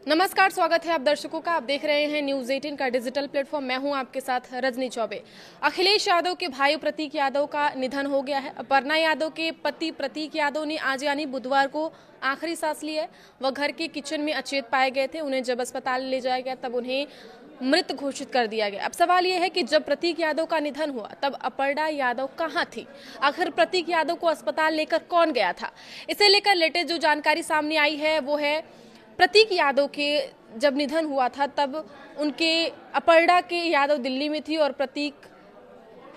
नमस्कार, स्वागत है आप दर्शकों का। आप देख रहे हैं न्यूज 18 का डिजिटल प्लेटफॉर्म। मैं हूं आपके साथ रजनी चौबे। अखिलेश यादव के भाई प्रतीक यादव का निधन हो गया है। अपर्णा यादव के पति प्रतीक यादव ने आज यानी बुधवार को आखिरी सांस ली है। वह घर के किचन में अचेत पाए गए थे। उन्हें जब अस्पताल ले जाया गया तब उन्हें मृत घोषित कर दिया गया। अब सवाल यह है कि जब प्रतीक यादव का निधन हुआ तब अपर्णा यादव कहां थी? आखिर प्रतीक यादव को अस्पताल लेकर कौन गया था? इसे लेकर लेटेस्ट जो जानकारी सामने आई है वो है प्रतीक यादव के जब निधन हुआ था तब उनके अपर्णा के यादव दिल्ली में थी और प्रतीक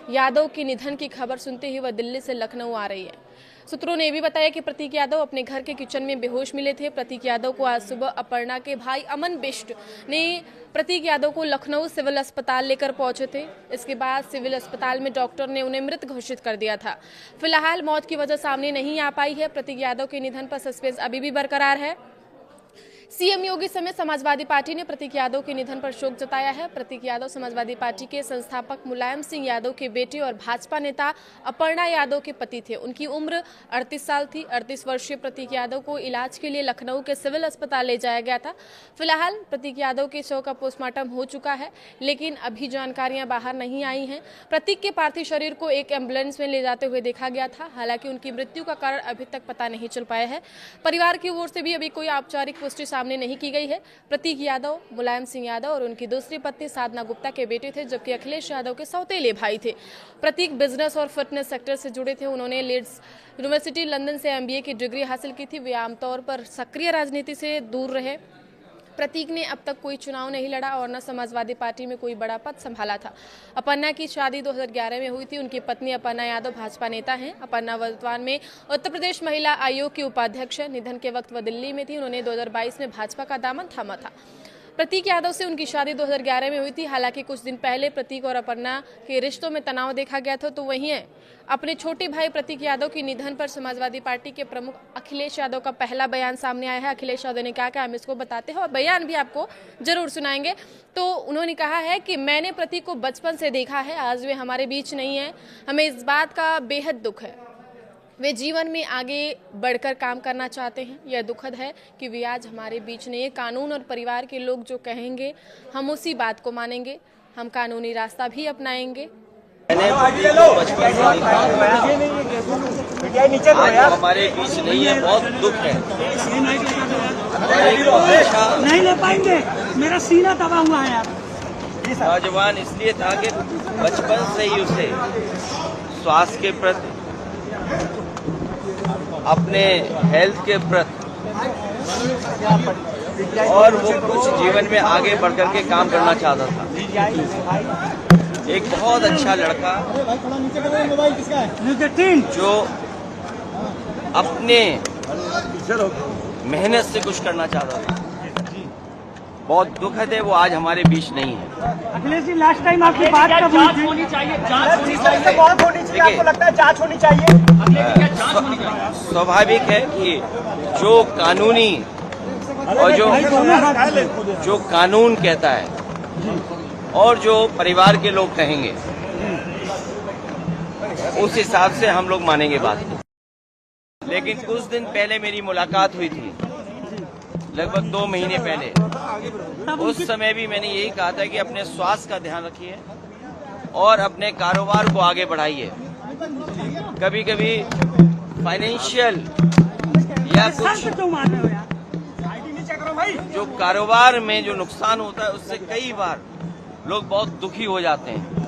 यादव के निधन की खबर सुनते ही वह दिल्ली से लखनऊ आ रही है। सूत्रों ने भी बताया कि प्रतीक यादव अपने घर के किचन में बेहोश मिले थे। प्रतीक यादव को आज सुबह अपर्णा के भाई अमन बिष्ट ने प्रतीक यादव को लखनऊ सिविल अस्पताल लेकर पहुंचे थे। इसके बाद सिविल अस्पताल में डॉक्टर ने उन्हें मृत घोषित कर दिया था। फिलहाल मौत की वजह सामने नहीं आ पाई है। प्रतीक यादव के निधन पर सस्पेंस अभी भी बरकरार है। सीएम योगी समेत समाजवादी पार्टी ने प्रतीक यादव के निधन पर शोक जताया है। प्रतीक यादव समाजवादी पार्टी के संस्थापक मुलायम सिंह यादव के बेटे और भाजपा नेता अपर्णा यादव के पति थे। उनकी उम्र 38 साल थी। 38 वर्षीय प्रतीक यादव को इलाज के लिए लखनऊ के सिविल अस्पताल ले जाया गया था। फिलहाल प्रतीक यादव के शव का पोस्टमार्टम हो चुका है, लेकिन अभी जानकारियां बाहर नहीं आई हैं। प्रतीक के पार्थिव शरीर को एक एम्बुलेंस में ले जाते हुए देखा गया था। हालांकि उनकी मृत्यु का कारण अभी तक पता नहीं चल पाया है। परिवार की ओर से भी अभी कोई औपचारिक पुष्टि सामने नहीं की गई है। प्रतीक यादव मुलायम सिंह यादव और उनकी दूसरी पत्नी साधना गुप्ता के बेटे थे, जबकि अखिलेश यादव के सौतेले भाई थे। प्रतीक बिजनेस और फिटनेस सेक्टर से जुड़े थे। उन्होंने लीड्स यूनिवर्सिटी लंदन से MBA की डिग्री हासिल की थी। वे आमतौर पर सक्रिय राजनीति से दूर रहे। प्रतीक ने अब तक कोई चुनाव नहीं लड़ा और न समाजवादी पार्टी में कोई बड़ा पद संभाला था। अपर्णा की शादी 2011 में हुई थी। उनकी पत्नी अपर्णा यादव भाजपा नेता हैं। अपर्णा वर्तमान में उत्तर प्रदेश महिला आयोग की उपाध्यक्ष है। निधन के वक्त वह दिल्ली में थी। उन्होंने 2022 में भाजपा का दामन थामा था। प्रतीक यादव से उनकी शादी 2011 में हुई थी। हालांकि कुछ दिन पहले प्रतीक और अपर्णा के रिश्तों में तनाव देखा गया था। तो वहीं अपने छोटे भाई प्रतीक यादव के निधन पर समाजवादी पार्टी के प्रमुख अखिलेश यादव का पहला बयान सामने आया है। अखिलेश यादव ने कहा कि हम इसको बताते हैं और बयान भी आपको जरूर सुनाएंगे। तो उन्होंने कहा है कि मैंने प्रतीक को बचपन से देखा है, आज वे हमारे बीच नहीं है। हमें इस बात का बेहद दुख है। वे जीवन में आगे बढ़कर काम करना चाहते हैं। यह दुखद है कि वे आज हमारे बीच नहीं है। कानून और परिवार के लोग जो कहेंगे हम उसी बात को मानेंगे। हम कानूनी रास्ता भी अपनाएंगे। आज हमारे बीच नहीं है, बहुत दुख है। नहीं ले पाएंगे, मेरा सीना दबा हुआ है यार। नौजवान इसलिए था कि बचपन से ही उसे स्वास्थ्य के प्रति, अपने हेल्थ के प्रति और वो कुछ जीवन में आगे बढ़कर के काम करना चाहता था। एक बहुत अच्छा लड़का जो अपने मेहनत से कुछ करना चाहता था। बहुत दुखद है वो आज हमारे बीच नहीं है। अखिलेश जी, लास्ट टाइम आपकी बात कब हुई थी? होनी चाहिए, जांच होनी चाहिए, बहुत होनी चाहिए। आपको लगता है जांच होनी चाहिए? स्वाभाविक है कि जो कानूनी और जो कानून कहता है और जो परिवार के लोग कहेंगे उस हिसाब से हम लोग मानेंगे बात को। लेकिन कुछ दिन पहले मेरी मुलाकात हुई थी, लगभग 2 महीने पहले। उस समय भी मैंने यही कहा था कि अपने स्वास्थ्य का ध्यान रखिए और अपने कारोबार को आगे बढ़ाइए। कभी कभी फाइनेंशियल या कुछ जो कारोबार में जो नुकसान होता है उससे कई बार लोग बहुत दुखी हो जाते हैं।